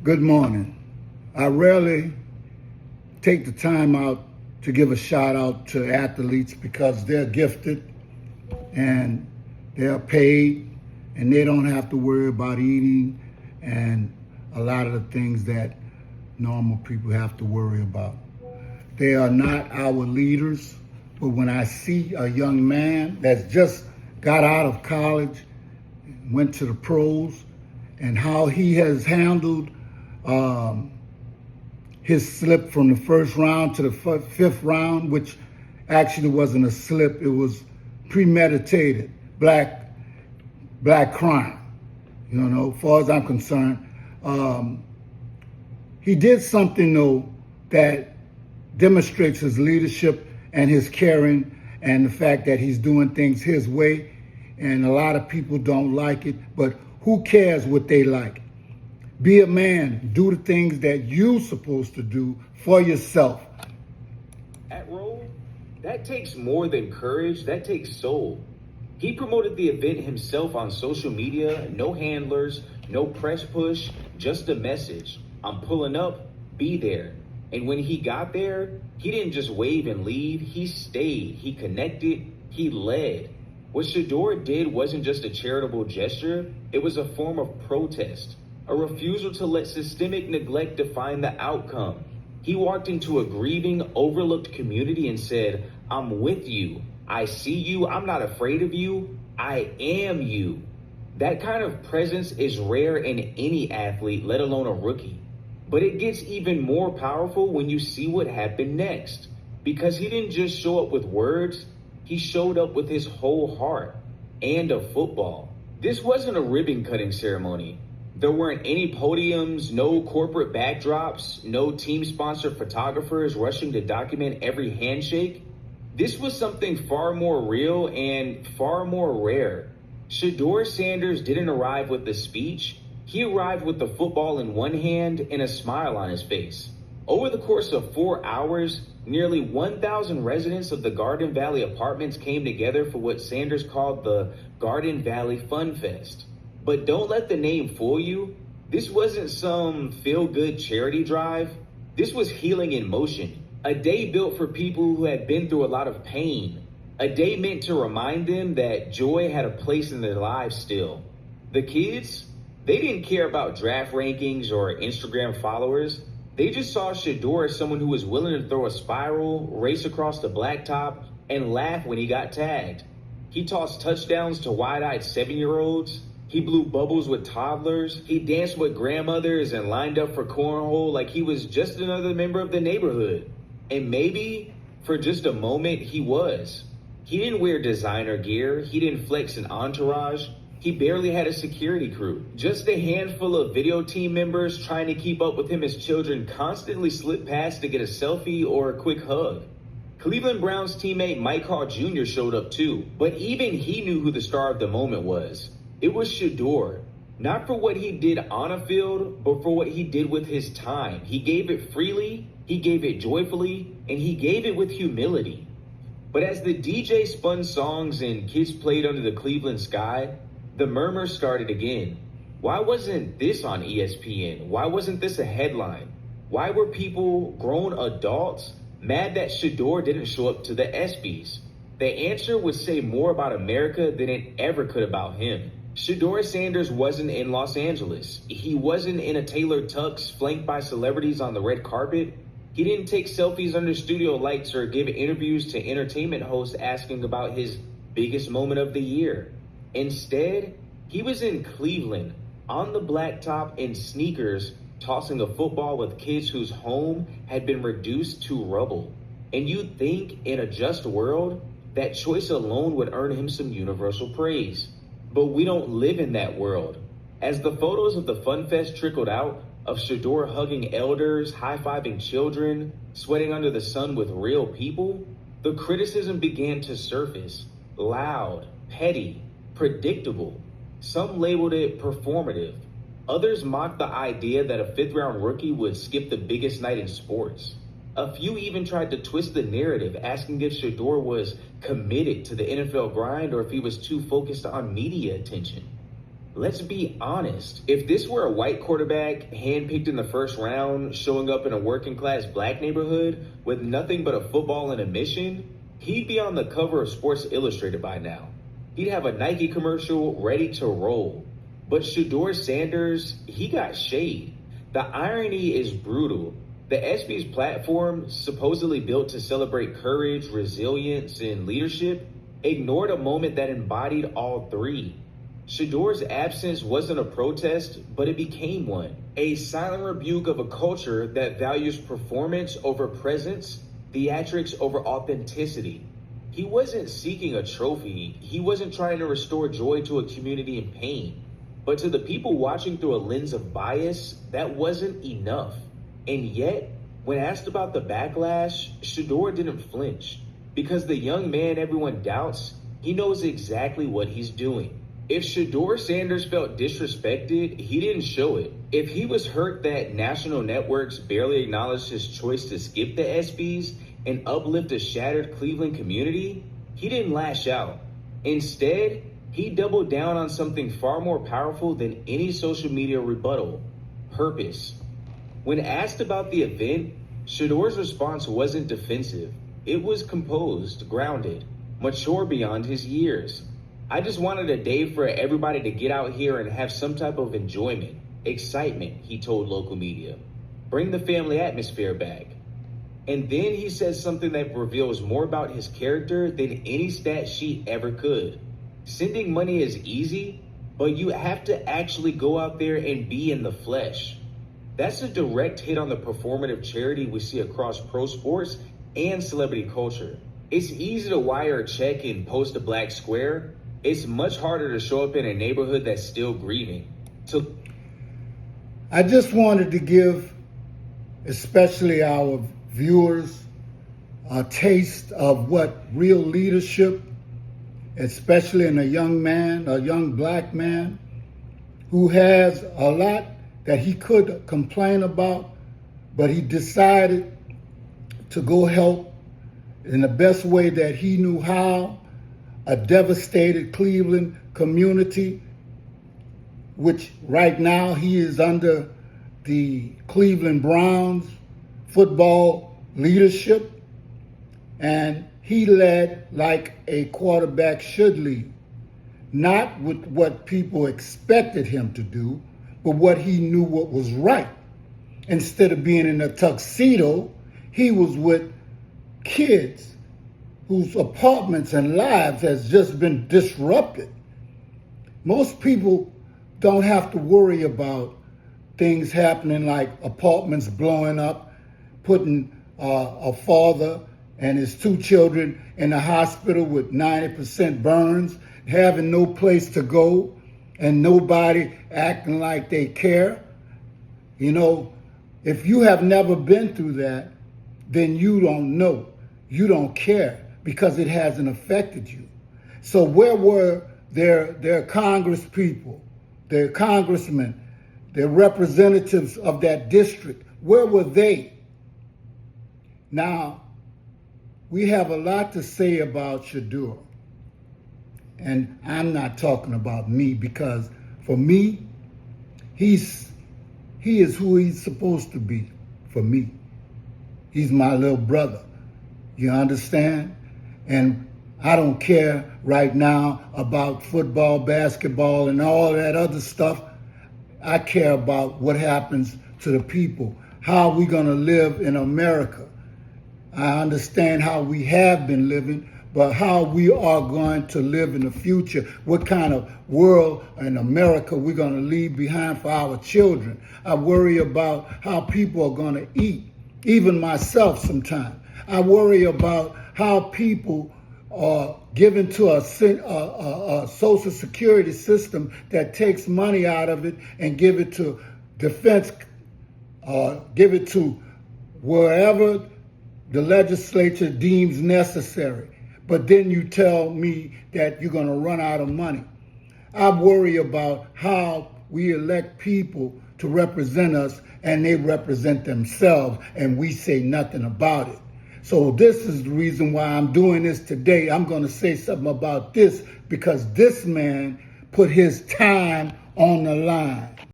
Good morning. I rarely take the time out to give a shout out to athletes because they're gifted and they're paid and they don't have to worry about eating and a lot of the things that normal people have to worry about. They are not our leaders, but when I see a young man that's just got out of college, went to the pros, and how he has handled his slip from the first round to the fifth round, which actually wasn't a slip, it was premeditated black crime. As far as I'm concerned, he did something though that demonstrates his leadership and his caring and the fact that he's doing things his way. And a lot of people don't like it, but who cares what they like? Be a man. Do the things that you're supposed to do for yourself. That role, that takes more than courage, that takes soul. He promoted the event himself on social media, no handlers, no press push, just a message. I'm pulling up, be there. And when he got there, he didn't just wave and leave, he stayed, he connected, he led. What Shedeur did wasn't just a charitable gesture, it was a form of protest, a refusal to let systemic neglect define the outcome. He walked into a grieving, overlooked community and said, I'm with you, I see you, I'm not afraid of you, I am you. That kind of presence is rare in any athlete, let alone a rookie. But it gets even more powerful when you see what happened next. Because he didn't just show up with words, he showed up with his whole heart and a football. This wasn't a ribbon cutting ceremony. There weren't any podiums, no corporate backdrops, no team sponsored photographers rushing to document every handshake. This was something far more real and far more rare. Shedeur'S Sanders didn't arrive with a speech. He arrived with the football in one hand and a smile on his face. Over the course of 4 hours, nearly 1,000 residents of the Garden Valley apartments came together for what Sanders called the Garden Valley Fun Fest. But don't let the name fool you. This wasn't some feel-good charity drive. This was healing in motion. A day built for people who had been through a lot of pain. A day meant to remind them that joy had a place in their lives still. The kids, they didn't care about draft rankings or Instagram followers. They just saw Shedeur as someone who was willing to throw a spiral, race across the blacktop, and laugh when he got tagged. He tossed touchdowns to wide-eyed 7-year-olds. He blew bubbles with toddlers. He danced with grandmothers and lined up for cornhole like he was just another member of the neighborhood. And maybe, for just a moment, he was. He didn't wear designer gear. He didn't flex an entourage. He barely had a security crew. Just a handful of video team members trying to keep up with him as children constantly slipped past to get a selfie or a quick hug. Cleveland Browns teammate Mike Hall Jr. showed up too, but even he knew who the star of the moment was. It was Shedeur. Not for what he did on a field, but for what he did with his time. He gave it freely, he gave it joyfully, and he gave it with humility. But as the DJ spun songs and kids played under the Cleveland sky, the murmurs started again. Why wasn't this on ESPN? Why wasn't this a headline? Why were people, grown adults, mad that Shedeur didn't show up to the ESPYs? The answer would say more about America than it ever could about him. Shedeur'S Sanders wasn't in Los Angeles. He wasn't in a tailored tux flanked by celebrities on the red carpet. He didn't take selfies under studio lights or give interviews to entertainment hosts asking about his biggest moment of the year. Instead, he was in Cleveland, on the blacktop in sneakers, tossing a football with kids whose home had been reduced to rubble. And you'd think, in a just world, that choice alone would earn him some universal praise. But we don't live in that world. As the photos of the Fun Fest trickled out, of Shedeur hugging elders, high-fiving children, sweating under the sun with real people, the criticism began to surface, loud, petty, predictable. Some labeled it performative. Others mocked the idea that a fifth-round rookie would skip the biggest night in sports. A few even tried to twist the narrative, asking if Shedeur was committed to the NFL grind or if he was too focused on media attention. Let's be honest. If this were a white quarterback, handpicked in the first round, showing up in a working class black neighborhood with nothing but a football and a mission, he'd be on the cover of Sports Illustrated by now. He'd have a Nike commercial ready to roll. But Shedeur'S Sanders, he got shade. The irony is brutal. The ESPY's platform, supposedly built to celebrate courage, resilience, and leadership, ignored a moment that embodied all three. Shedeur'S absence wasn't a protest, but it became one. A silent rebuke of a culture that values performance over presence, theatrics over authenticity. He wasn't seeking a trophy. He wasn't trying to restore joy to a community in pain. But to the people watching through a lens of bias, that wasn't enough. And yet, when asked about the backlash, Shedeur'S didn't flinch. Because the young man everyone doubts, he knows exactly what he's doing. If Shedeur'S Sanders felt disrespected, he didn't show it. If he was hurt that national networks barely acknowledged his choice to skip the ESPYs and uplift a shattered Cleveland community, he didn't lash out. Instead, he doubled down on something far more powerful than any social media rebuttal: purpose. When asked about the event, Shedeur'S response wasn't defensive. It was composed, grounded, mature beyond his years. I just wanted a day for everybody to get out here and have some type of enjoyment, excitement, he told local media. Bring the family atmosphere back. And then he says something that reveals more about his character than any stat sheet ever could. Sending money is easy, but you have to actually go out there and be in the flesh. That's a direct hit on the performative charity we see across pro sports and celebrity culture. It's easy to wire a check and post a black square. It's much harder to show up in a neighborhood that's still grieving. I just wanted to give, especially our viewers, a taste of what real leadership, especially in a young man, a young black man, who has a lot that he could complain about, but he decided to go help in the best way that he knew how, a devastated Cleveland community, which right now he is under the Cleveland Browns football leadership, and he led like a quarterback should lead, not with what people expected him to do, but what he knew what was right. Instead of being in a tuxedo, he was with kids whose apartments and lives has just been disrupted. Most people don't have to worry about things happening like apartments blowing up, putting a father and his two children in the hospital with 90% burns, having no place to go, and nobody acting like they care. You know, if you have never been through that, then you don't know. You don't care because it hasn't affected you. So where were their Congress people, their congressmen, their representatives of that district? Where were they? Now, we have a lot to say about Shedeur'S. And I'm not talking about me, because for me, he is who he's supposed to be for me. He's my little brother. You understand? And I don't care right now about football, basketball, and all that other stuff. I care about what happens to the people. How are we going to live in America? I understand how we have been living, but how we are going to live in the future. What kind of world in America we're going to leave behind for our children. I worry about how people are going to eat, even myself sometimes. I worry about how people are given to a social security system that takes money out of it and give it to defense, give it to wherever the legislature deems necessary. But then you tell me that you're going to run out of money. I worry about how we elect people to represent us and they represent themselves and we say nothing about it. So this is the reason why I'm doing this today. I'm going to say something about this because this man put his time on the line.